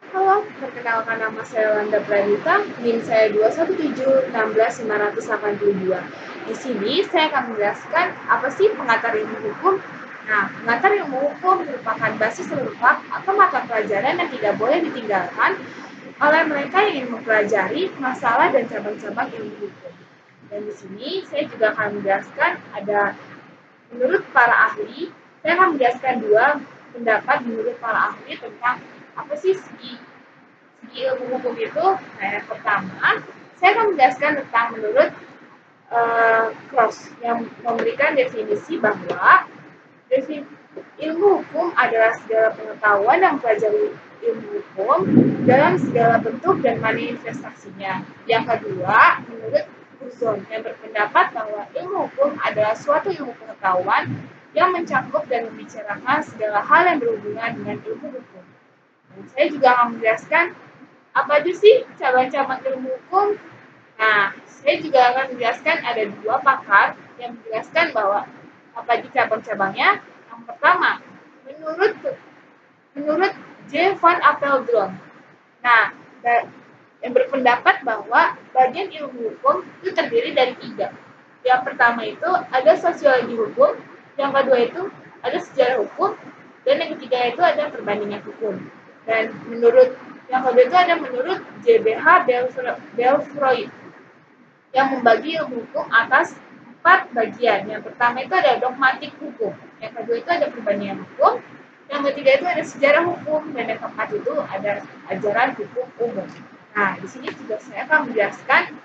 Halo, perkenalkan nama saya Wanda Pranita, NIM saya 217160582. Di sini saya akan menjelaskan apa sih pengantar ilmu hukum. Nah, pengantar ilmu hukum merupakan basis lengkap atau mata pelajaran yang tidak boleh ditinggalkan oleh mereka yang ingin mempelajari masalah dan cabang-cabang ilmu hukum. Dan di sini saya juga akan menjelaskan ada menurut para ahli, saya akan menjelaskan dua pendapat menurut para ahli tentang apa sih segi ilmu hukum itu. Nah, yang pertama, saya akan menjelaskan tentang menurut Cross yang memberikan definisi bahwa ilmu hukum adalah segala pengetahuan yang mempelajari ilmu hukum dalam segala bentuk dan manifestasinya. Yang kedua, menurut Curzon yang berpendapat bahwa ilmu hukum adalah suatu ilmu pengetahuan yang mencakup dan membicarakan segala hal yang berhubungan dengan ilmu hukum. Dan saya juga akan menjelaskan apa aja sih cabang-cabang ilmu hukum. Nah, saya juga akan menjelaskan ada dua pakar yang menjelaskan bahwa apa aja cabang-cabangnya. Yang pertama, menurut menurut J. Van Apeldoorn. Nah, yang berpendapat bahwa bagian ilmu hukum itu terdiri dari tiga. Yang pertama itu ada sosiologi hukum, yang kedua itu ada sejarah hukum, dan yang ketiga itu ada perbandingan hukum. Dan menurut yang kedua itu ada menurut JBH Belfroid yang membagi ilmu hukum atas 4 bagian. Yang pertama itu ada dogmatik hukum, yang kedua itu ada perbandingan hukum, yang ketiga itu ada sejarah hukum, dan yang keempat itu ada ajaran hukum umum. Nah, di sini juga saya akan menjelaskan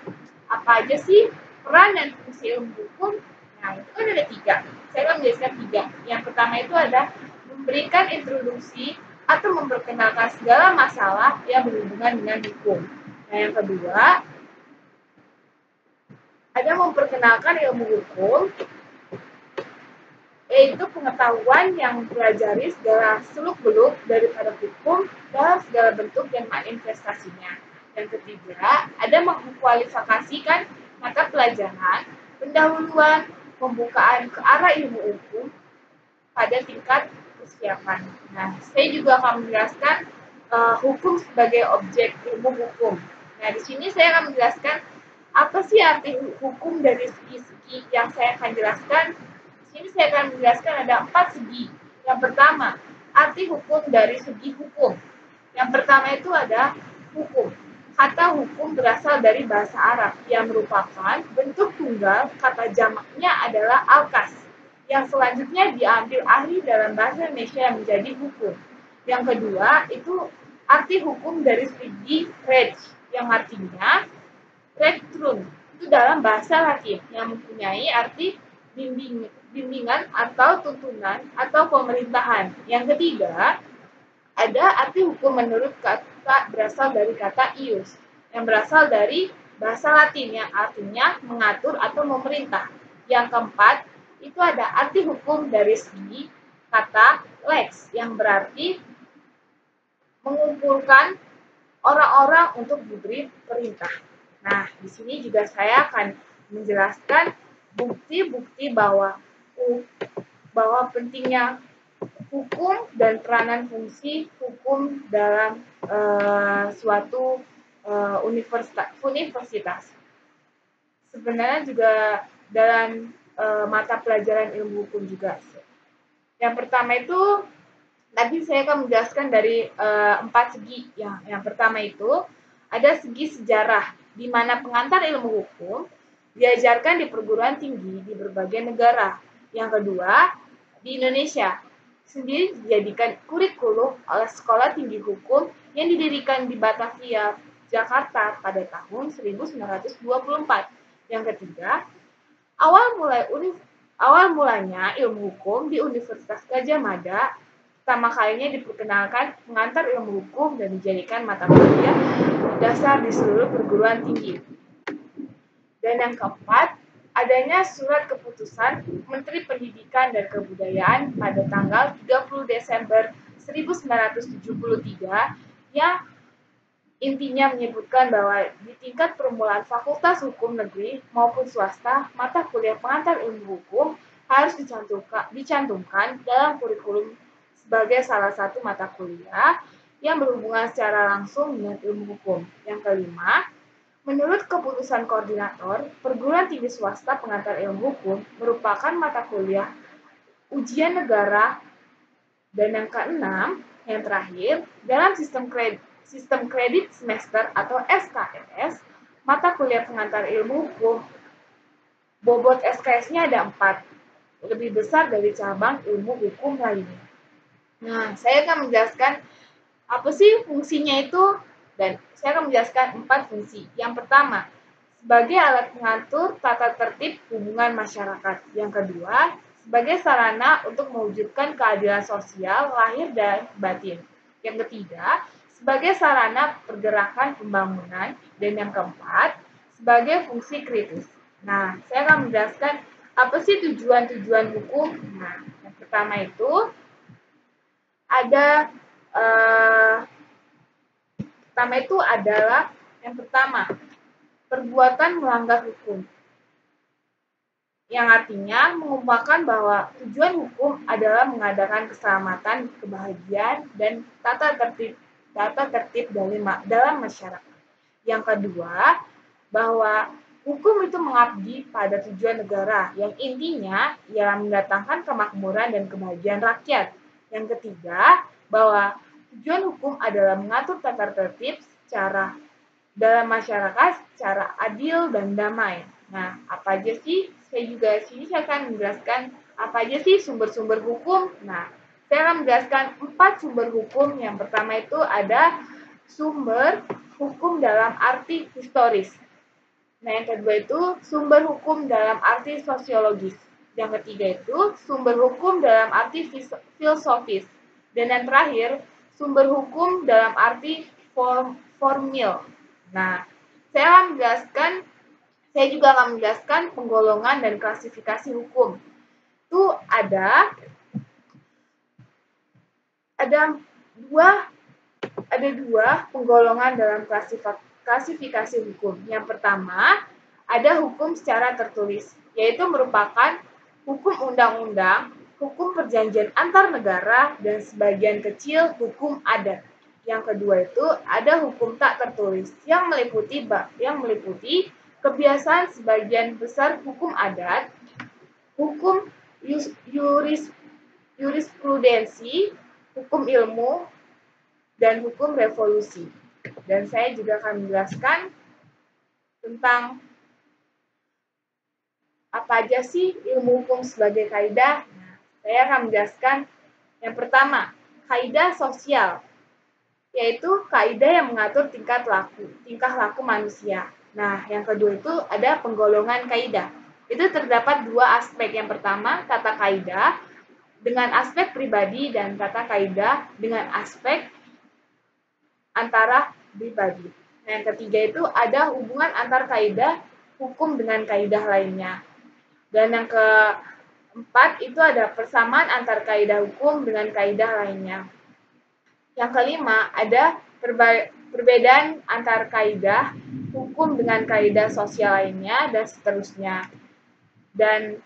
apa aja sih peran dan fungsi ilmu hukum. Nah, itu kan ada tiga. Saya akan menjelaskan tiga. Yang pertama itu ada memberikan introduksi atau memperkenalkan segala masalah yang berhubungan dengan hukum. Nah, yang kedua ada memperkenalkan ilmu hukum, yaitu pengetahuan yang mempelajari segala seluk-beluk daripada hukum dalam segala bentuk dan manifestasinya. Yang ketiga, ada mengkualifikasikan mata pelajaran, pendahuluan, pembukaan ke arah ilmu hukum pada tingkat persiapan. Nah, saya juga akan menjelaskan hukum sebagai objek ilmu hukum. Nah, di sini saya akan menjelaskan apa sih arti hukum dari segi-segi yang saya akan jelaskan. Di sini saya akan menjelaskan ada 4 segi. Yang pertama, arti hukum dari segi hukum. Yang pertama itu ada hukum. Kata hukum berasal dari bahasa Arab yang merupakan bentuk tunggal, kata jamaknya adalah alkas, yang selanjutnya diambil ahli dalam bahasa Indonesia yang menjadi hukum. Yang kedua itu arti hukum dari segi reg, yang artinya rectrum, itu dalam bahasa Latin yang mempunyai arti bimbingan atau tuntunan atau pemerintahan. Yang ketiga, ada arti hukum menurut kata berasal dari kata ius yang berasal dari bahasa Latin yang artinya mengatur atau memerintah. Yang keempat, itu ada arti hukum dari segi kata lex yang berarti mengumpulkan orang-orang untuk diberi perintah. Nah, di sini juga saya akan menjelaskan bukti-bukti bahwa pentingnya hukum dan peranan fungsi hukum dalam suatu universitas. Sebenarnya juga dalam mata pelajaran ilmu hukum juga. Yang pertama itu tadi saya akan menjelaskan dari 4 segi. Yang pertama itu ada segi sejarah, di mana pengantar ilmu hukum diajarkan di perguruan tinggi di berbagai negara. Yang kedua, di Indonesia sendiri dijadikan kurikulum oleh Sekolah Tinggi Hukum yang didirikan di Batavia, Jakarta pada tahun 1924. Yang ketiga, awal mulanya ilmu hukum di Universitas Gadjah Mada pertama kalinya diperkenalkan mengantar ilmu hukum dan dijadikan mata kuliah dasar di seluruh perguruan tinggi. Dan yang keempat, adanya surat keputusan Menteri Pendidikan dan Kebudayaan pada tanggal 30 Desember 1973 yang intinya menyebutkan bahwa di tingkat permulaan Fakultas Hukum Negeri maupun swasta, mata kuliah pengantar ilmu hukum harus dicantumkan dalam kurikulum sebagai salah satu mata kuliah yang berhubungan secara langsung dengan ilmu hukum. Yang kelima, menurut keputusan koordinator, perguruan tinggi swasta pengantar ilmu hukum merupakan mata kuliah ujian negara. Dan yang keenam, yang terakhir, dalam sistem kredit semester atau SKS, mata kuliah pengantar ilmu hukum, bobot SKS-nya ada 4, lebih besar dari cabang ilmu hukum lainnya. Nah, saya akan menjelaskan apa sih fungsinya itu, dan saya akan menjelaskan 4 fungsi. Yang pertama, sebagai alat mengatur tata tertib hubungan masyarakat. Yang kedua, sebagai sarana untuk mewujudkan keadilan sosial lahir dan batin. Yang ketiga, sebagai sarana pergerakan pembangunan. Dan yang keempat, sebagai fungsi kritis. Nah, saya akan menjelaskan apa sih tujuan-tujuan hukum. Nah, yang pertama itu ada yang pertama, perbuatan melanggar hukum, yang artinya mengumpulkan bahwa tujuan hukum adalah mengadakan keselamatan, kebahagiaan, dan tata tertib dalam masyarakat. Yang kedua, bahwa hukum itu mengabdi pada tujuan negara, yang intinya ialah mendatangkan kemakmuran dan kebahagiaan rakyat. Yang ketiga, bahwa tujuan hukum adalah mengatur tata tertib secara dalam masyarakat secara adil dan damai. Nah, apa aja sih? Saya akan menjelaskan apa aja sih sumber-sumber hukum. Nah, saya akan menjelaskan 4 sumber hukum. Yang pertama itu ada sumber hukum dalam arti historis. Nah, yang kedua itu sumber hukum dalam arti sosiologis. Yang ketiga itu sumber hukum dalam arti filosofis. Dan yang terakhir, sumber hukum dalam arti formil. Nah, saya juga akan menjelaskan penggolongan dan klasifikasi hukum. Itu ada dua penggolongan dalam klasifikasi hukum. Yang pertama, ada hukum secara tertulis, yaitu merupakan hukum undang-undang, hukum perjanjian antar negara, dan sebagian kecil hukum adat. Yang kedua itu ada hukum tak tertulis, yang meliputi kebiasaan sebagian besar hukum adat, hukum jurisprudensi, hukum ilmu, dan hukum revolusi. Dan saya juga akan menjelaskan tentang apa aja sih ilmu hukum sebagai kaidah. Nah, saya akan menjelaskan yang pertama, kaidah sosial, yaitu kaidah yang mengatur tingkah laku manusia. Nah, yang kedua itu ada penggolongan kaidah. Itu terdapat 2 aspek. Yang pertama, tata kaidah dengan aspek pribadi dan tata kaidah dengan aspek antara pribadi. Nah, yang ketiga itu ada hubungan antar kaidah hukum dengan kaidah lainnya. Dan yang keempat itu ada persamaan antar kaidah hukum dengan kaidah lainnya. Yang kelima, ada perbedaan antar kaidah hukum dengan kaidah sosial lainnya, dan seterusnya. Dan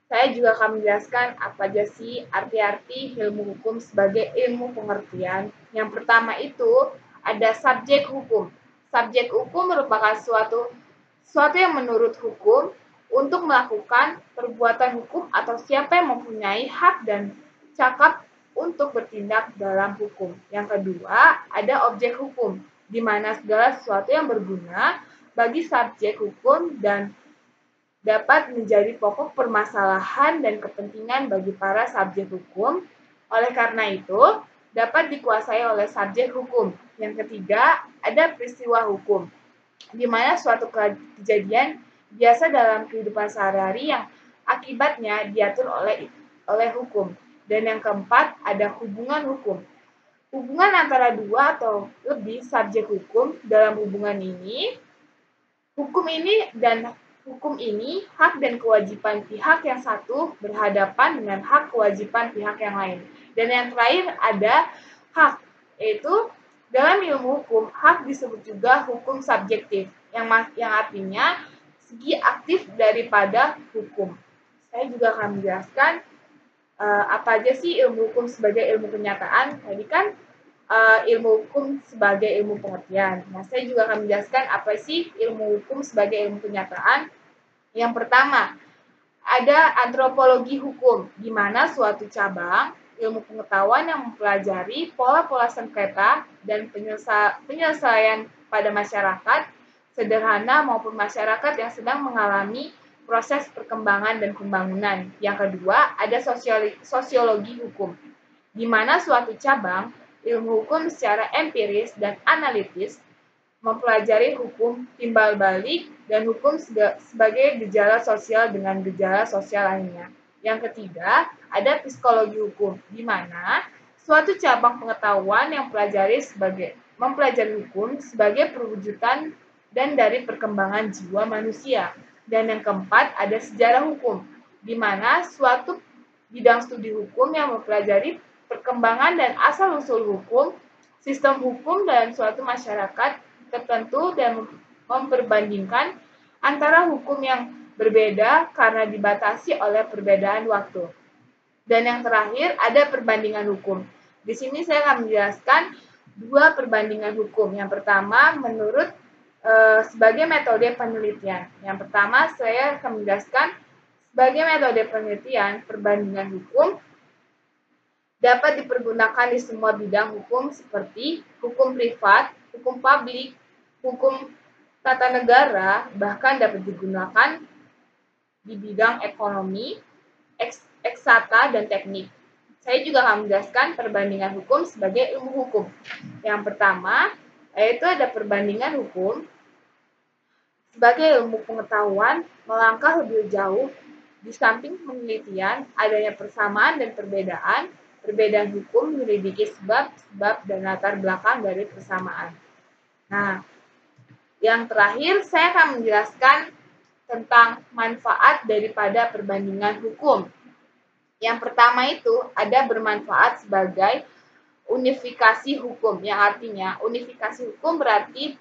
saya juga akan menjelaskan apa aja sih arti-arti ilmu hukum sebagai ilmu pengertian. Yang pertama itu ada subjek hukum. Subjek hukum merupakan suatu yang menurut hukum untuk melakukan perbuatan hukum atau siapa yang mempunyai hak dan cakap untuk bertindak dalam hukum. Yang kedua, ada objek hukum, di mana segala sesuatu yang berguna bagi subjek hukum dan dapat menjadi pokok permasalahan dan kepentingan bagi para subjek hukum. Oleh karena itu, dapat dikuasai oleh subjek hukum. Yang ketiga, ada peristiwa hukum, di mana suatu kejadian biasa dalam kehidupan sehari-hari yang akibatnya diatur oleh hukum. Dan yang keempat, ada hubungan hukum. Hubungan antara 2 atau lebih subjek hukum. Dalam hubungan ini, hukum ini, hak dan kewajiban pihak yang satu berhadapan dengan hak kewajiban pihak yang lain. Dan yang terakhir ada hak, yaitu dalam ilmu hukum, hak disebut juga hukum subjektif, yang artinya segi aktif daripada hukum. Saya juga akan menjelaskan apa aja sih ilmu hukum sebagai ilmu kenyataan. Tadi kan ilmu hukum sebagai ilmu pengertian. Nah, saya juga akan menjelaskan apa sih ilmu hukum sebagai ilmu kenyataan. Yang pertama, ada antropologi hukum, di mana suatu cabang ilmu pengetahuan yang mempelajari pola-pola sengketa dan penyelesaian pada masyarakat sederhana maupun masyarakat yang sedang mengalami proses perkembangan dan pembangunan. Yang kedua, ada sosiologi hukum, di mana suatu cabang ilmu hukum secara empiris dan analitis mempelajari hukum timbal balik dan hukum sebagai gejala sosial dengan gejala sosial lainnya. Yang ketiga, ada psikologi hukum, di mana suatu cabang pengetahuan yang mempelajari hukum sebagai perwujudan dan dari perkembangan jiwa manusia. Dan yang keempat, ada sejarah hukum, di mana suatu bidang studi hukum yang mempelajari perkembangan dan asal-usul hukum, sistem hukum dalam suatu masyarakat tertentu dan memperbandingkan antara hukum yang berbeda karena dibatasi oleh perbedaan waktu. Dan yang terakhir, ada perbandingan hukum. Di sini saya akan menjelaskan dua perbandingan hukum. Yang pertama, menurut sebagai metode penelitian. Yang pertama, saya akan menjelaskan sebagai metode penelitian, perbandingan hukum dapat dipergunakan di semua bidang hukum seperti hukum privat, hukum publik, hukum tata negara, bahkan dapat digunakan di bidang ekonomi, eksata, dan teknik. Saya juga akan menjelaskan perbandingan hukum sebagai ilmu hukum. Yang pertama, yaitu ada perbandingan hukum sebagai ilmu pengetahuan melangkah lebih jauh di samping penelitian, adanya persamaan dan perbedaan hukum menyelidiki sebab dan latar belakang dari persamaan. Nah, yang terakhir saya akan menjelaskan tentang manfaat daripada perbandingan hukum. Yang pertama itu ada bermanfaat sebagai unifikasi hukum, yang artinya unifikasi hukum berarti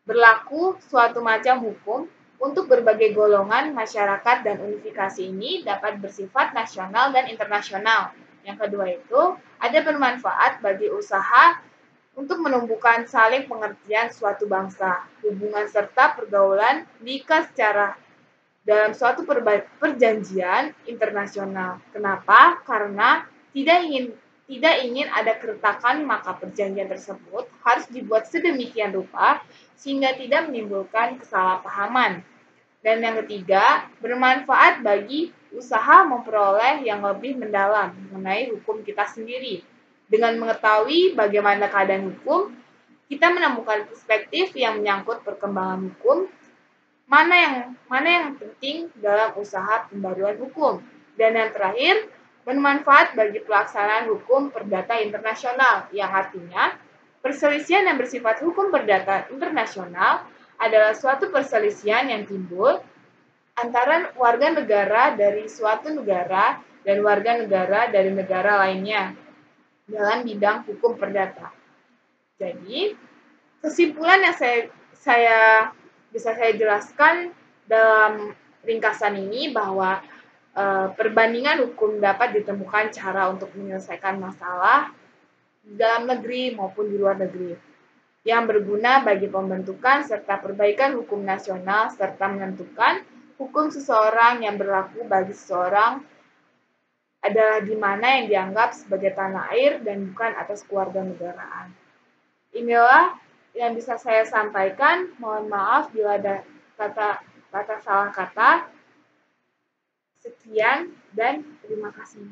berlaku suatu macam hukum untuk berbagai golongan masyarakat dan unifikasi ini dapat bersifat nasional dan internasional. Yang kedua itu ada bermanfaat bagi usaha untuk menumbuhkan saling pengertian suatu bangsa, hubungan serta pergaulan jika secara dalam suatu perjanjian internasional. Kenapa? Karena tidak ingin ada keretakan, maka perjanjian tersebut harus dibuat sedemikian rupa sehingga tidak menimbulkan kesalahpahaman. Dan yang ketiga, bermanfaat bagi usaha memperoleh yang lebih mendalam mengenai hukum kita sendiri. Dengan mengetahui bagaimana keadaan hukum, kita menemukan perspektif yang menyangkut perkembangan hukum, mana yang penting dalam usaha pembaruan hukum. Dan yang terakhir, bermanfaat bagi pelaksanaan hukum perdata internasional, yang artinya perselisihan yang bersifat hukum perdata internasional adalah suatu perselisihan yang timbul antara warga negara dari suatu negara dan warga negara dari negara lainnya dalam bidang hukum perdata. Jadi, kesimpulan yang bisa saya jelaskan dalam ringkasan ini bahwa perbandingan hukum dapat ditemukan cara untuk menyelesaikan masalah di dalam negeri maupun di luar negeri, yang berguna bagi pembentukan serta perbaikan hukum nasional serta menentukan hukum seseorang yang berlaku bagi seseorang adalah di mana yang dianggap sebagai tanah air dan bukan atas kewarganegaraan. Inilah yang bisa saya sampaikan. Mohon maaf bila ada kata salah kata. Sekian dan terima kasih.